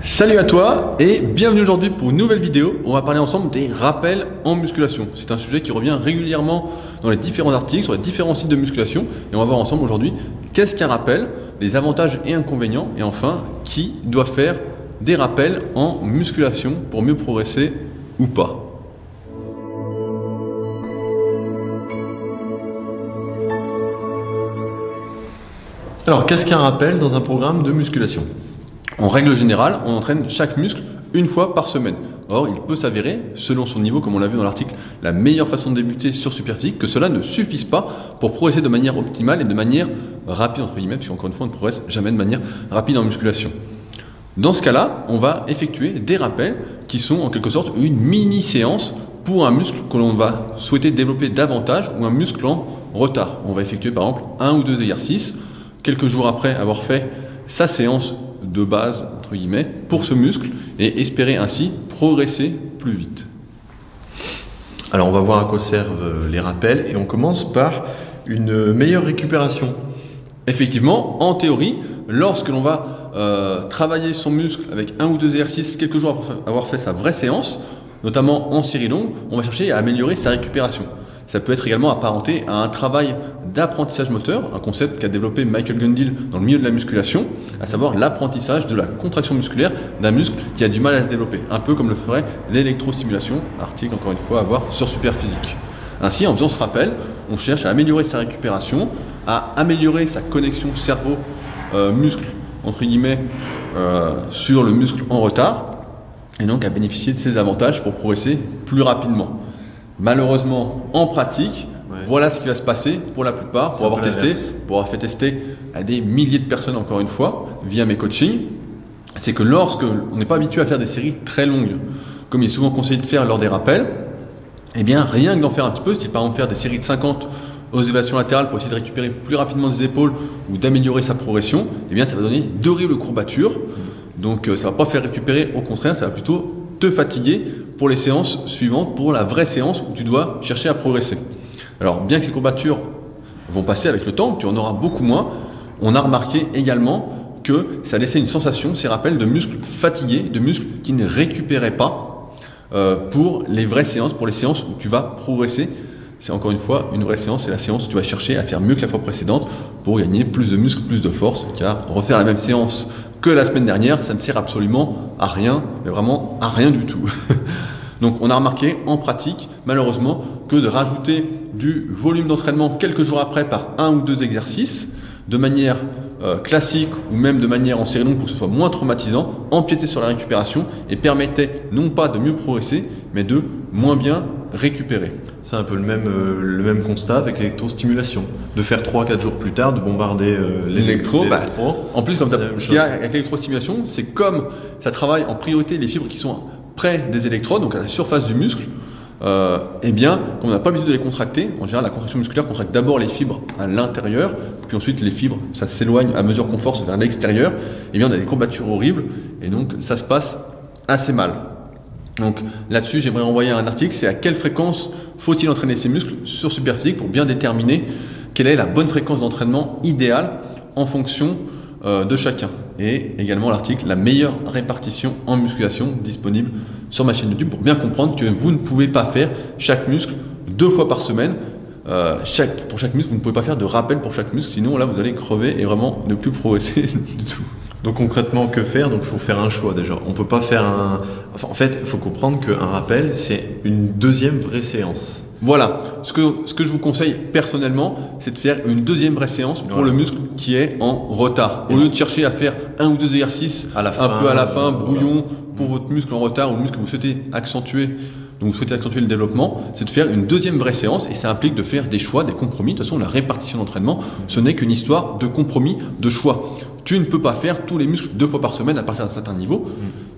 Salut à toi et bienvenue aujourd'hui pour une nouvelle vidéo. On va parler ensemble des rappels en musculation. C'est un sujet qui revient régulièrement dans les différents articles, sur les différents sites de musculation. Et on va voir ensemble aujourd'hui qu'est-ce qu'un rappel, les avantages et inconvénients. Et enfin, qui doit faire des rappels en musculation pour mieux progresser ou pas. Alors, qu'est-ce qu'un rappel dans un programme de musculation? En règle générale, on entraîne chaque muscle une fois par semaine. Or, il peut s'avérer, selon son niveau, comme on l'a vu dans l'article, la meilleure façon de débuter sur Superphysique, que cela ne suffise pas pour progresser de manière optimale et de manière rapide, entre guillemets, parce qu'encore une fois, on ne progresse jamais de manière rapide en musculation. Dans ce cas-là, on va effectuer des rappels qui sont en quelque sorte une mini-séance pour un muscle que l'on va souhaiter développer davantage ou un muscle en retard. On va effectuer par exemple un ou deux exercices quelques jours après avoir fait sa séance de base, entre guillemets, pour ce muscle et espérer ainsi progresser plus vite. Alors, on va voir à quoi servent les rappels et on commence par une meilleure récupération. Effectivement, en théorie, lorsque l'on va travailler son muscle avec un ou deux exercices quelques jours après avoir fait sa vraie séance, notamment en série longue, on va chercher à améliorer sa récupération. Ça peut être également apparenté à un travail d'apprentissage moteur, un concept qu'a développé Michael Gundil dans le milieu de la musculation, à savoir l'apprentissage de la contraction musculaire d'un muscle qui a du mal à se développer, un peu comme le ferait l'électrostimulation, article encore une fois à voir sur Superphysique. Ainsi, en faisant ce rappel, on cherche à améliorer sa récupération, à améliorer sa connexion cerveau-muscle, entre guillemets, sur le muscle en retard, et donc à bénéficier de ces avantages pour progresser plus rapidement. Malheureusement, en pratique, voilà ce qui va se passer pour la plupart, pour avoir fait tester à des milliers de personnes encore une fois, via mes coachings. C'est que lorsque on n'est pas habitué à faire des séries très longues, comme il est souvent conseillé de faire lors des rappels, eh bien rien que d'en faire un petit peu, si par exemple faire des séries de 50 aux élévations latérales pour essayer de récupérer plus rapidement des épaules ou d'améliorer sa progression, eh bien ça va donner d'horribles courbatures. Donc ça ne va pas faire récupérer, au contraire, ça va plutôt te fatiguer pour les séances suivantes, pour la vraie séance où tu dois chercher à progresser. Alors bien que ces courbatures vont passer avec le temps, tu en auras beaucoup moins, on a remarqué également que ça laissait une sensation, ces rappels, de muscles fatigués, de muscles qui ne récupéraient pas pour les vraies séances, pour les séances où tu vas progresser. C'est encore une fois une vraie séance, c'est la séance où tu vas chercher à faire mieux que la fois précédente pour gagner plus de muscles, plus de force, car refaire la même séance que la semaine dernière, ça ne sert absolument à rien, mais vraiment à rien du tout. Donc on a remarqué en pratique, malheureusement, que de rajouter du volume d'entraînement quelques jours après par un ou deux exercices, de manière classique ou même de manière en série longue pour que ce soit moins traumatisant, empiétait sur la récupération et permettait non pas de mieux progresser, mais de moins bien récupérer. C'est un peu le même constat avec l'électrostimulation. De faire 3-4 jours plus tard, de bombarder l'électro. En plus, comme ce qu'il y a avec l'électrostimulation, c'est comme ça travaille en priorité les fibres qui sont près des électrodes, donc à la surface du muscle, eh bien, comme on n'a pas l'habitude de les contracter, en général la contraction musculaire contracte d'abord les fibres à l'intérieur, puis ensuite les fibres, ça s'éloigne à mesure qu'on force vers l'extérieur, eh bien on a des courbatures horribles, et donc ça se passe assez mal. Donc là-dessus, j'aimerais envoyer un article, c'est à quelle fréquence faut-il entraîner ses muscles sur Superphysique pour bien déterminer quelle est la bonne fréquence d'entraînement idéale en fonction de chacun. Et également l'article, la meilleure répartition en musculation disponible sur ma chaîne YouTube pour bien comprendre que vous ne pouvez pas faire chaque muscle 2 fois par semaine. Pour chaque muscle, vous ne pouvez pas faire de rappel pour chaque muscle, sinon là vous allez crever et vraiment ne plus progresser du tout. Donc concrètement, que faire? Donc il faut faire un choix déjà. On peut pas faire en fait, il faut comprendre qu'un rappel, c'est une deuxième vraie séance. Voilà, ce que je vous conseille personnellement, c'est de faire une deuxième vraie séance pour le muscle qui est en retard. Au lieu de chercher à faire un ou deux exercices un peu à la fin, brouillon, pour votre muscle en retard ou le muscle que vous souhaitez accentuer, donc vous souhaitez accentuer le développement, c'est de faire une deuxième vraie séance et ça implique de faire des choix, des compromis. De toute façon, la répartition d'entraînement, ce n'est qu'une histoire de compromis, de choix. Tu ne peux pas faire tous les muscles 2 fois par semaine à partir d'un certain niveau,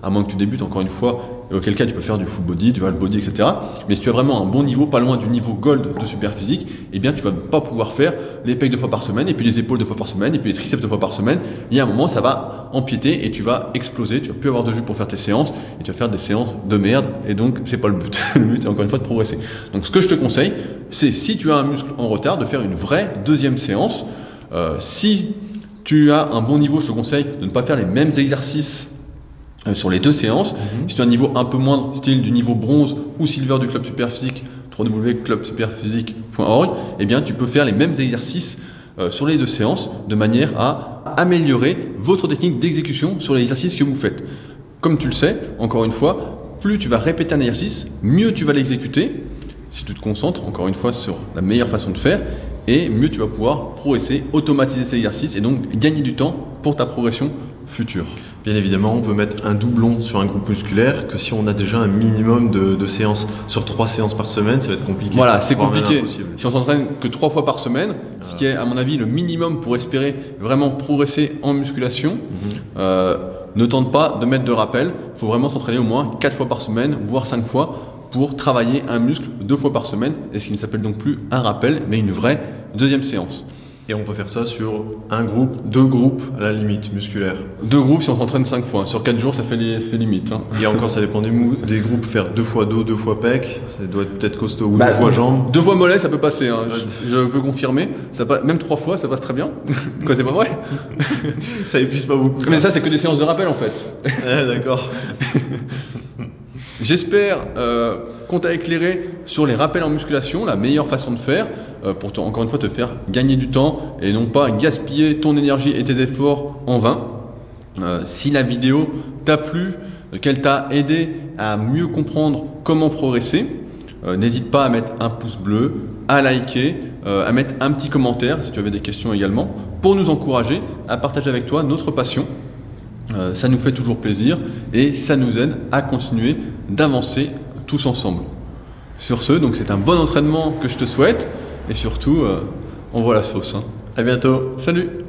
à moins que tu débutes encore une fois, et auquel cas tu peux faire du full body, du half body, etc. Mais si tu as vraiment un bon niveau, pas loin du niveau gold de Superphysique, eh bien tu ne vas pas pouvoir faire les pecs 2 fois par semaine, et puis les épaules 2 fois par semaine, et puis les triceps 2 fois par semaine. Il y a un moment, ça va empiéter et tu vas exploser, tu vas plus avoir de jus pour faire tes séances, et tu vas faire des séances de merde, et donc c'est pas le but. Le but c'est encore une fois de progresser. Donc ce que je te conseille, c'est si tu as un muscle en retard, de faire une vraie deuxième séance. Si tu as un bon niveau, je te conseille de ne pas faire les mêmes exercices sur les 2 séances. Si tu as un niveau un peu moindre, style du niveau bronze ou silver du club Superphysique, www.clubsuperphysique.org, eh bien tu peux faire les mêmes exercices sur les 2 séances de manière à améliorer votre technique d'exécution sur les exercices que vous faites. Comme tu le sais, encore une fois, plus tu vas répéter un exercice, mieux tu vas l'exécuter si tu te concentres encore une fois sur la meilleure façon de faire, et mieux tu vas pouvoir progresser, automatiser ces exercices et donc gagner du temps pour ta progression future. Bien évidemment, on peut mettre un doublon sur un groupe musculaire que si on a déjà un minimum de séances. Sur 3 séances par semaine, ça va être compliqué. Voilà, c'est compliqué. Si on s'entraîne que 3 fois par semaine, ce qui est à mon avis le minimum pour espérer vraiment progresser en musculation, ne tente pas de mettre de rappel. Il faut vraiment s'entraîner au moins 4 fois par semaine, voire 5 fois, pour travailler un muscle 2 fois par semaine, et ce qui ne s'appelle donc plus un rappel, mais une vraie deuxième séance. Et on peut faire ça sur un groupe, 2 groupes à la limite musculaire. 2 groupes si on s'entraîne 5 fois. Sur 4 jours, ça fait limite. Hein. Et encore, ça dépend des groupes. Faire 2 fois dos, 2 fois pec, ça doit être peut-être costaud. Ou 2 fois jambes. 2 fois mollet, ça peut passer. Hein. Je veux confirmer. Même 3 fois, ça passe très bien. Quoi, c'est pas vrai? Ça épuise pas beaucoup. Mais ça, c'est que des séances de rappel en fait. D'accord. J'espère qu'on t'a éclairé sur les rappels en musculation, la meilleure façon de faire pour encore une fois te faire gagner du temps et non pas gaspiller ton énergie et tes efforts en vain. Si la vidéo t'a plu, qu'elle t'a aidé à mieux comprendre comment progresser, n'hésite pas à mettre un pouce bleu, à liker, à mettre un petit commentaire si tu avais des questions également, pour nous encourager à partager avec toi notre passion. Ça nous fait toujours plaisir et ça nous aide à continuer d'avancer tous ensemble. Sur ce, donc c'est un bon entraînement que je te souhaite et surtout, on voit la sauce. Hein. À bientôt. Salut!